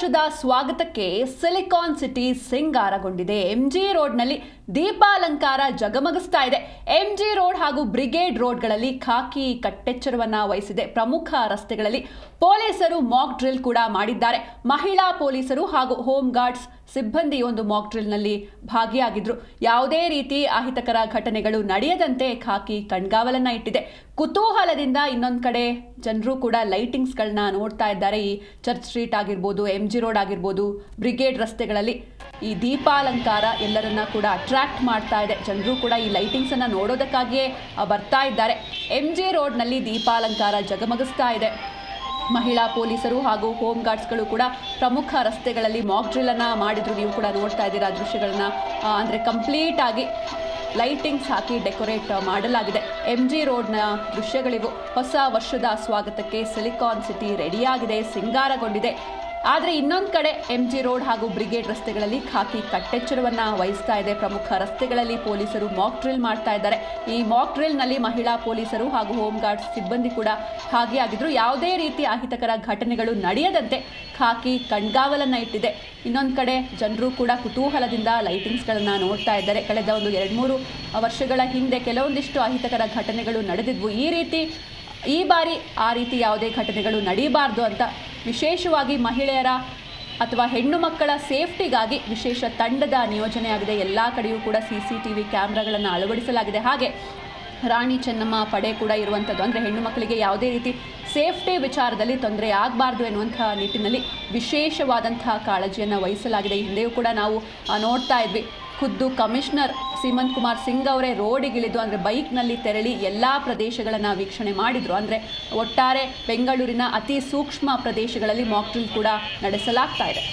ವರ್ಷದ ಸ್ವಾಗತಕ್ಕೆ silicon city ಸಿಂಗಾರಗೊಂಡಿದೆ. MG ರೋಡ್ನಲ್ಲಿ ದೀಪಾಲಂಕಾರ ಜಗಮಗಿಸ್ತಾ ಇದೆ. ಎಂಜಿ ರೋಡ್ ಹಾಗೂ ಬ್ರಿಗೇಡ್ ರೋಡ್ಗಳಲ್ಲಿ ಖಾಕಿ ಕಟ್ಟೆಚ್ಚರವನ್ನ ವಹಿಸಿದೆ. ಪ್ರಮುಖ ರಸ್ತೆಗಳಲ್ಲಿ ಪೊಲೀಸರು ಮಾಕ್ ಡ್ರಿಲ್ ಕೂಡ ಮಾಡಿದ್ದಾರೆ. ಮಹಿಳಾ ಪೊಲೀಸರು ಹಾಗೂ ಹೋಮ್ ಗಾರ್ಡ್ಸ್ ಸಿಬ್ಬಂದಿ ಒಂದು ಮಾಕ್ ಡ್ರಿಲ್ನಲ್ಲಿ ಭಾಗಿಯಾಗಿದ್ರು. ಯಾವುದೇ ರೀತಿ ಅಹಿತಕರ ಘಟನೆಗಳು ನಡೆಯದಂತೆ ಖಾಕಿ ಕಣ್ಗಾವಲನ್ನ ಇಟ್ಟಿದೆ. ಕುತೂಹಲದಿಂದ ಇನ್ನೊಂದು ಕಡೆ ಜನರು ಕೂಡ ಲೈಟಿಂಗ್ಸ್ಗಳನ್ನ ನೋಡ್ತಾ ಇದ್ದಾರೆ. ಈ ಚರ್ಚ್ ಸ್ಟ್ರೀಟ್ ಆಗಿರ್ಬೋದು, ಎಂಜಿ ರೋಡ್ ಆಗಿರ್ಬೋದು, ಬ್ರಿಗೇಡ್ ರಸ್ತೆಗಳಲ್ಲಿ ಈ ದೀಪಾಲಂಕಾರ ಎಲ್ಲರನ್ನ ಕೂಡ ಅಟ್ರಾಕ್ಟ್ ಮಾಡ್ತಾ ಇದೆ. ಜನರು ಕೂಡ ಈ ಲೈಟಿಂಗ್ಸ್ ಅನ್ನ ನೋಡೋದಕ್ಕಾಗಿಯೇ ಬರ್ತಾ ಇದ್ದಾರೆ. ಎಂಜಿ ರೋಡ್ನಲ್ಲಿ ದೀಪಾಲಂಕಾರ ಜಗಮಗಿಸ್ತಾ ಇದೆ. ಮಹಿಳಾ ಪೊಲೀಸರು ಹಾಗೂ ಹೋಮ್ ಗಾರ್ಡ್ಸ್ಗಳು ಕೂಡ ಪ್ರಮುಖ ರಸ್ತೆಗಳಲ್ಲಿ ಮಾಕ್ ಡ್ರಿಲ್ ಅನ್ನ ಮಾಡಿದ್ರು. ನೀವು ಕೂಡ ನೋಡ್ತಾ ಇದ್ದೀರಾ ದೃಶ್ಯಗಳನ್ನ. ಅಂದರೆ ಕಂಪ್ಲೀಟ್ ಆಗಿ ಲೈಟಿಂಗ್ಸ್ ಹಾಕಿ ಡೆಕೋರೇಟ್ ಮಾಡಲಾಗಿದೆ. ಎಂಜಿ ರೋಡ್ನ ದೃಶ್ಯಗಳಿವು. ಹೊಸ ವರ್ಷದ ಸ್ವಾಗತಕ್ಕೆ ಸಿಲಿಕಾನ್ ಸಿಟಿ ರೆಡಿಯಾಗಿದೆ, ಸಿಂಗಾರಗೊಂಡಿದೆ. ಆದರೆ ಇನ್ನೊಂದು ಕಡೆ ಎಂಜಿ ರೋಡ್ ಹಾಗೂ ಬ್ರಿಗೇಡ್ ರಸ್ತೆಗಳಲ್ಲಿ ಖಾಕಿ ಕಟ್ಟೆಚ್ಚರವನ್ನು ವಹಿಸ್ತಾ ಇದೆ. ಪ್ರಮುಖ ರಸ್ತೆಗಳಲ್ಲಿ ಪೊಲೀಸರು ಮಾಕ್ ಡ್ರಿಲ್ ಮಾಡ್ತಾ ಇದ್ದಾರೆ. ಈ ಮಾಕ್ ಡ್ರಿಲ್ನಲ್ಲಿ ಮಹಿಳಾ ಪೊಲೀಸರು ಹಾಗೂ ಹೋಮ್ ಗಾರ್ಡ್ಸ್ ಸಿಬ್ಬಂದಿ ಕೂಡ ಭಾಗಿಯಾಗಿದ್ರು. ಯಾವುದೇ ರೀತಿ ಅಹಿತಕರ ಘಟನೆಗಳು ನಡೆಯದಂತೆ ಖಾಕಿ ಕಣ್ಗಾವಲನ್ನು ಇಟ್ಟಿದೆ. ಇನ್ನೊಂದು ಕಡೆ ಜನರು ಕೂಡ ಕುತೂಹಲದಿಂದ ಲೈಟಿಂಗ್ಸ್ಗಳನ್ನು ನೋಡ್ತಾ ಇದ್ದಾರೆ. ಕಳೆದ ಒಂದು 2-3 ವರ್ಷಗಳ ಹಿಂದೆ ಕೆಲವೊಂದಿಷ್ಟು ಅಹಿತಕರ ಘಟನೆಗಳು ನಡೆದಿದ್ವು. ಈ ಬಾರಿ ಆ ರೀತಿ ಯಾವುದೇ ಘಟನೆಗಳು ನಡೆಯಬಾರ್ದು ಅಂತ ವಿಶೇಷವಾಗಿ ಮಹಿಳೆಯರ ಅಥವಾ ಹೆಣ್ಣು ಮಕ್ಕಳ ಸೇಫ್ಟಿಗಾಗಿ ವಿಶೇಷ ತಂಡದ ನಿಯೋಜನೆ ಆಗಿದೆ. ಎಲ್ಲ ಕಡೆಯೂ ಕೂಡ CCTV ಕ್ಯಾಮ್ರಾಗಳನ್ನು ಅಳವಡಿಸಲಾಗಿದೆ. ಹಾಗೆ ರಾಣಿ ಚೆನ್ನಮ್ಮ ಪಡೆ ಕೂಡ ಇರುವಂಥದ್ದು. ಅಂದರೆ ಹೆಣ್ಣು ಮಕ್ಕಳಿಗೆ ಯಾವುದೇ ರೀತಿ ಸೇಫ್ಟಿ ವಿಚಾರದಲ್ಲಿ ತೊಂದರೆ ಆಗಬಾರ್ದು ಎನ್ನುವಂಥ ನಿಟ್ಟಿನಲ್ಲಿ ವಿಶೇಷವಾದಂತಹ ಕಾಳಜಿಯನ್ನು ವಹಿಸಲಾಗಿದೆ. ಹಿಂದೆಯೂ ಕೂಡ ನಾವು ನೋಡ್ತಾ ಇದ್ವಿ. ಖುದ್ದು ಕಮಿಷನರ್ ಸೀಮಂತ್ ಕುಮಾರ್ ಸಿಂಗ್ ಅವರೇ ರೋಡಿಗಿಳಿದು ಅಂದರೆ ಬೈಕ್ನಲ್ಲಿ ತೆರಳಿ ಎಲ್ಲ ಪ್ರದೇಶಗಳನ್ನು ವೀಕ್ಷಣೆ ಮಾಡಿದರು. ಅಂದರೆ ಒಟ್ಟಾರೆ ಬೆಂಗಳೂರಿನ ಅತಿ ಸೂಕ್ಷ್ಮ ಪ್ರದೇಶಗಳಲ್ಲಿ ಮಾಕ್ ಡ್ರಿಲ್ ಕೂಡ ನಡೆಸಲಾಗ್ತಾ ಇದೆ.